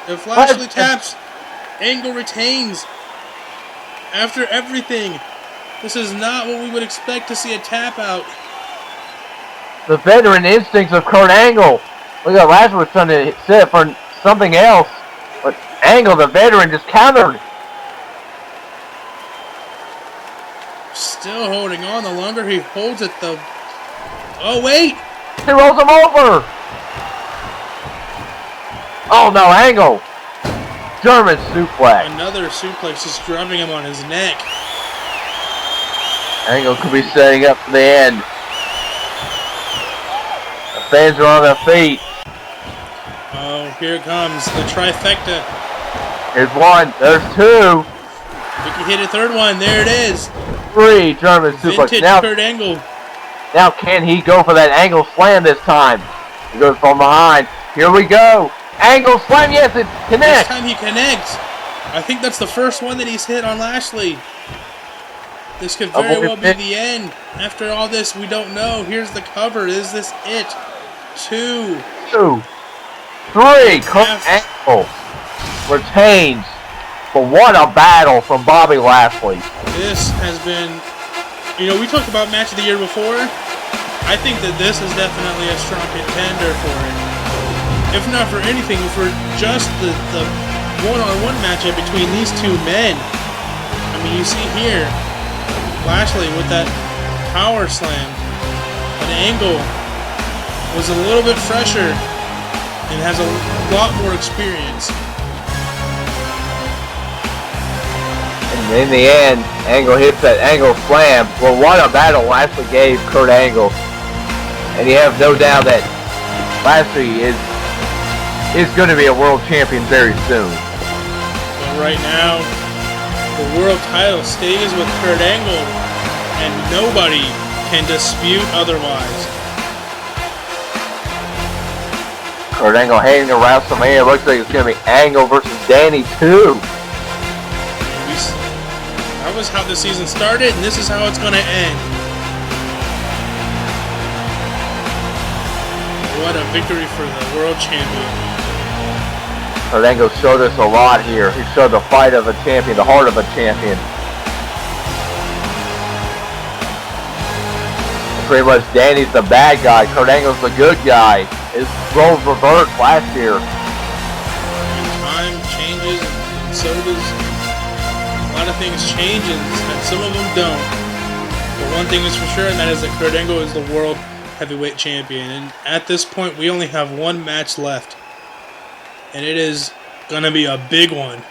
If Lashley taps, Angle retains. After everything, this is not what we would expect to see a tap out. The veteran instincts of Kurt Angle. Look at Lashley was trying to set it for something else, but Angle, the veteran, just countered. Still holding on. The longer he holds it, the... Oh, wait! He rolls him over! Oh, no, Angle! German suplex. Another suplex, just dropping him on his neck. Angle could be setting up for the end. The fans are on their feet. Oh, here it comes. The trifecta. Here's one. There's two. We can hit a third one. There it is. Three German suplex. Vintage Now, Kurt Angle. now can he go for that Angle slam this time? He goes from behind. Here we go. Angle slam. Yes, it connects. This time he connects. I think that's the first one that he's hit on Lashley. This could very well be the end. After all this, we don't know. Here's the cover. Is this it? 2. 2. 3. Kurt Angle retains. But what a battle from Bobby Lashley. This has been, you know, we talked about match of the year before. I think that this is definitely a strong contender for it. If not for anything, for just the one-on-one matchup between these two men. I mean, you see here, Lashley with that power slam. An Angle was a little bit fresher and has a lot more experience. And in the end, Angle hits that Angle slam. Well, what a battle Lashley gave Kurt Angle. And you have no doubt that Lashley is going to be a world champion very soon. But right now, the world title stays with Kurt Angle, and nobody can dispute otherwise. Kurt Angle heading to WrestleMania. It looks like it's going to be Angle versus Danny too. That was how the season started, and this is how it's going to end. What a victory for the world champion. Kurt Angle showed us a lot here. He showed the fight of a champion, the heart of a champion. Pretty much Danny's the bad guy. Kurt Angle's the good guy. His roles reversed last year. And time changes, and so does... A lot of things change, and some of them don't. But one thing is for sure, and that is that Kurt Angle is the world heavyweight champion. And at this point, we only have one match left. And it is going to be a big one.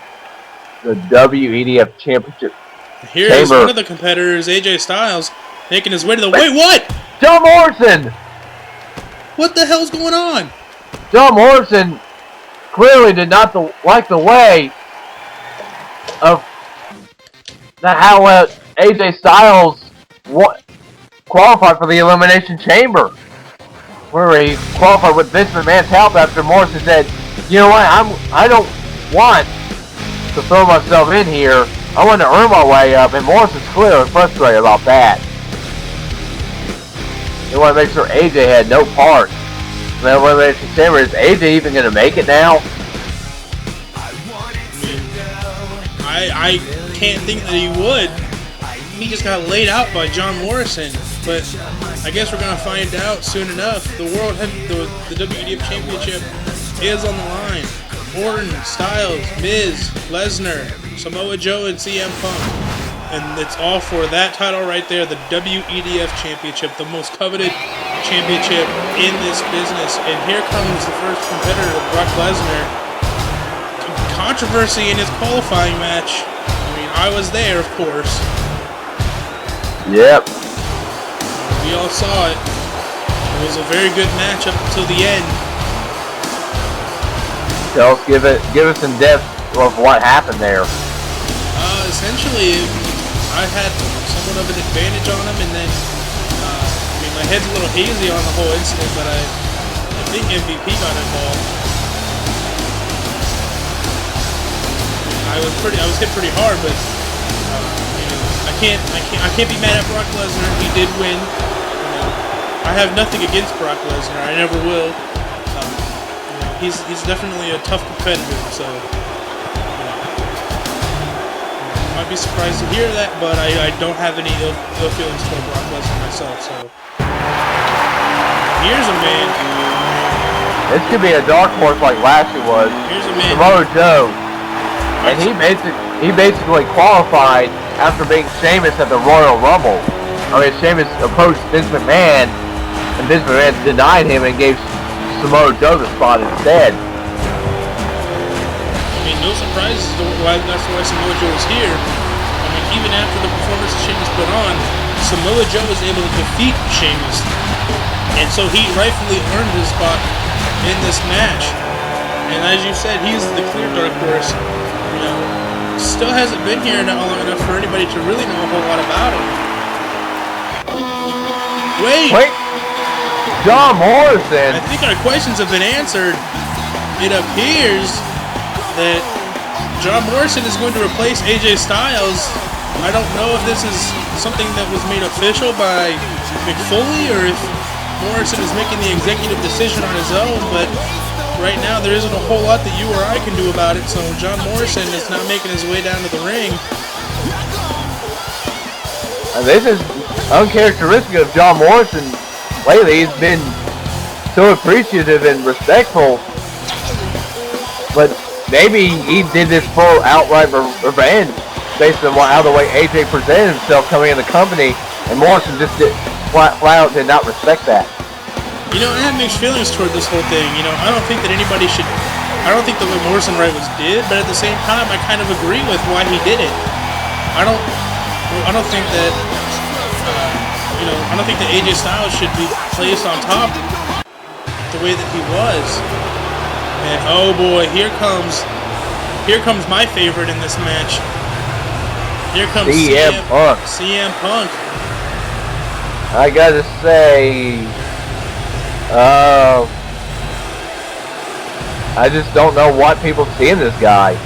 The WEDF Championship. Here is one of the competitors, AJ Styles, making his way to the... Wait, what? John Morrison! What the hell's going on? John Morrison clearly did not like the way of how AJ Styles qualified for the Elimination Chamber, where he qualified with Vince McMahon's help after Morrison said, you know what, I don't want to throw myself in here. I want to earn my way up, and Morrison's clearly frustrated about that. He wanted to make sure AJ had no part in the Elimination Chamber. Is AJ even going to make it now? I can't think that he would. He just got laid out by John Morrison, but I guess we're gonna find out soon enough. The WEDF Championship is on the line. Orton, Styles, Miz, Lesnar, Samoa Joe, and CM Punk, and it's all for that title right there, the WEDF Championship, the most coveted championship in this business. And here comes the first competitor, Brock Lesnar. Controversy in his qualifying match. I mean, I was there, of course. Yep. We all saw it. It was a very good match up until the end. Tell us, give us in depth of what happened there. Essentially, I had somewhat of an advantage on him, and then I mean, my head's a little hazy on the whole incident, but I think MVP got involved. I was hit pretty hard, but you know, I can't be mad at Brock Lesnar. He did win. You know, I have nothing against Brock Lesnar. I never will. You know, he's definitely a tough competitor. So, you know, I might be surprised to hear that, but I don't have any ill feelings for Brock Lesnar myself. So, here's a man. This could be a dark horse like Lashley was. Here's a man. Samoa Joe. And he basically qualified after being Sheamus at the Royal Rumble. I mean, Sheamus approached Vince McMahon, and Vince McMahon denied him and gave Samoa Joe the spot instead. I mean, no surprise as to why Samoa Joe is here. I mean, even after the performance Sheamus put on, Samoa Joe was able to defeat Sheamus, and so he rightfully earned his spot in this match. And as you said, he's the clear dark horse. You know, still hasn't been here long enough for anybody to really know a whole lot about him. Wait! John Morrison! I think our questions have been answered. It appears that John Morrison is going to replace AJ Styles. I don't know if this is something that was made official by McFoley or if Morrison is making the executive decision on his own, but right now there isn't a whole lot that you or I can do about it, so John Morrison is not making his way down to the ring. This is uncharacteristic of John Morrison. Lately he's been so appreciative and respectful, but maybe he did this full outright revenge based on how the way AJ presented himself coming in the company, and Morrison just flat out did not respect that. You know, I have mixed feelings toward this whole thing. You know, I don't think that anybody should. I don't think that what Morrison right was did, but at the same time, I kind of agree with why he did it. I don't think that. You know, I don't think that AJ Styles should be placed on top the way that he was. And oh boy, here comes my favorite in this match. Here comes CM Punk. CM Punk. I gotta say, I just don't know what people see in this guy.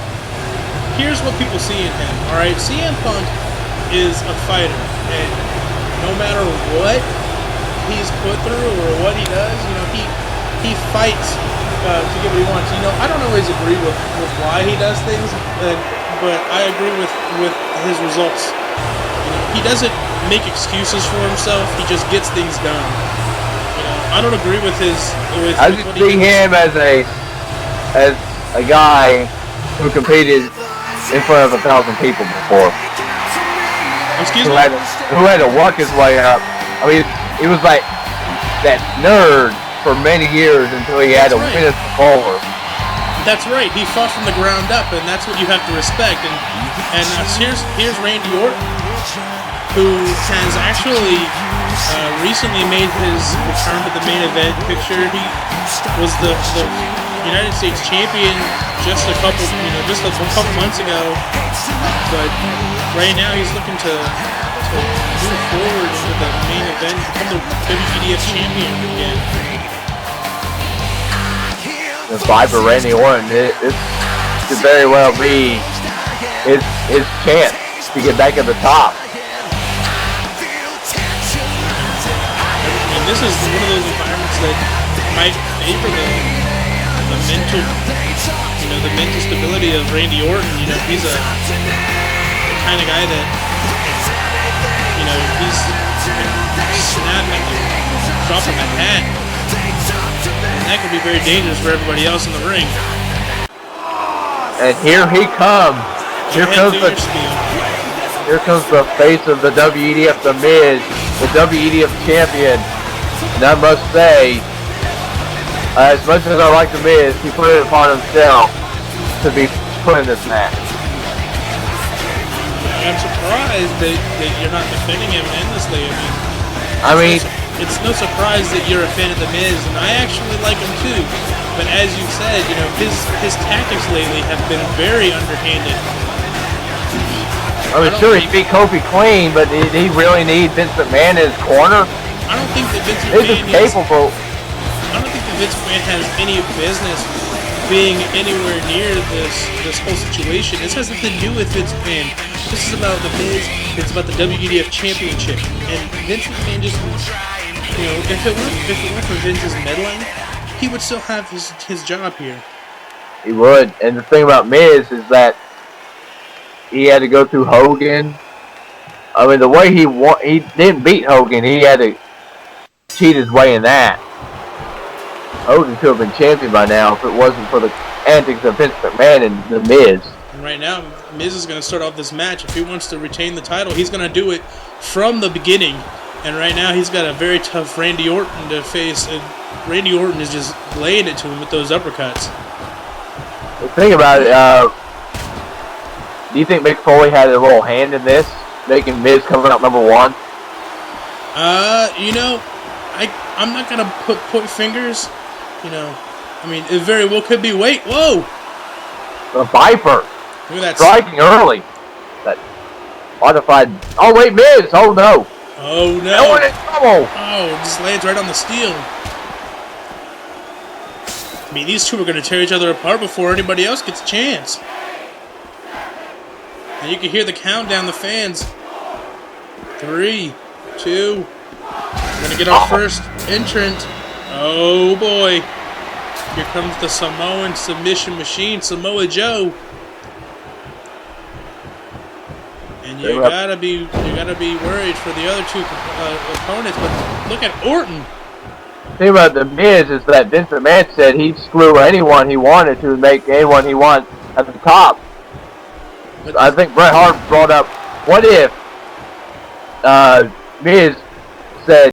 Here's what people see in him, alright? CM Punk is a fighter, and no matter what he's put through or what he does, you know, he fights to get what he wants. You know, I don't always agree with why he does things, but I agree with his results. You know, he doesn't make excuses for himself. He just gets things done. You know, I don't agree with his. I just see him as a guy who competed in front of 1,000 people before. Excuse me? Who had to work his way up. I mean, he was like that nerd for many years until he had to win his before. That's right. He fought from the ground up, and that's what you have to respect. And here's Randy Orton, who has actually recently made his return to the main event picture. He was the United States champion just a couple months ago, but right now he's looking to move forward into the main event, become the WEDF champion again. The fight for Randy Orton, it could very well be his chance to get back at the top. And this is one of those environments that might favor the mental, the mental stability of Randy Orton. You know, he's the kind of guy that, he's snapping, dropping the hat. And that could be very dangerous for everybody else in the ring. And here he comes. Here comes the face of the WEDF, The Miz, the WEDF champion. And I must say, as much as I like The Miz, he put it upon himself to be put in this match. I'm surprised that you're not defending him endlessly. It's no surprise that you're a fan of The Miz, and I actually like him too. But as you said, his tactics lately have been very underhanded. I mean, sure, he beat Kofi clean, but did he really need Vince McMahon in his corner? I don't think that Vince McMahon has any business being anywhere near this whole situation. This has nothing to do with Vince McMahon. This is about The Miz. It's about the WEDF Championship. And Vince McMahon just, if it weren't for Vince's meddling, he would still have his job here. He would. And the thing about Miz is that he had to go through Hogan. I mean, the way he didn't beat Hogan. He had to cheat his way in that. Hogan could have been champion by now if it wasn't for the antics of Vince McMahon and The Miz. And right now, Miz is going to start off this match. If he wants to retain the title, he's going to do it from the beginning. And right now, he's got a very tough Randy Orton to face. And Randy Orton is just laying it to him with those uppercuts. The thing about it, do you think Mick Foley had a little hand in this, making Miz coming out number 1? You know, I'm not going to point fingers. You know, I mean, it very well could be. Wait, whoa! The Viper. Look at that. Striking early. That modified. Oh, wait, Miz. Oh, no. Oh, no. No one in trouble. Oh, just lands right on the steel. I mean, these two are going to tear each other apart before anybody else gets a chance. And you can hear the countdown, the fans. 3, 2. We're going to get our first entrant. Oh, boy. Here comes the Samoan submission machine, Samoa Joe. And you gotta be worried for the other two opponents. But look at Orton. The thing about The Miz is that Vince McMahon said he'd screw anyone he wanted to make anyone he wants at the top. But I think Bret Hart brought up, what if Miz said,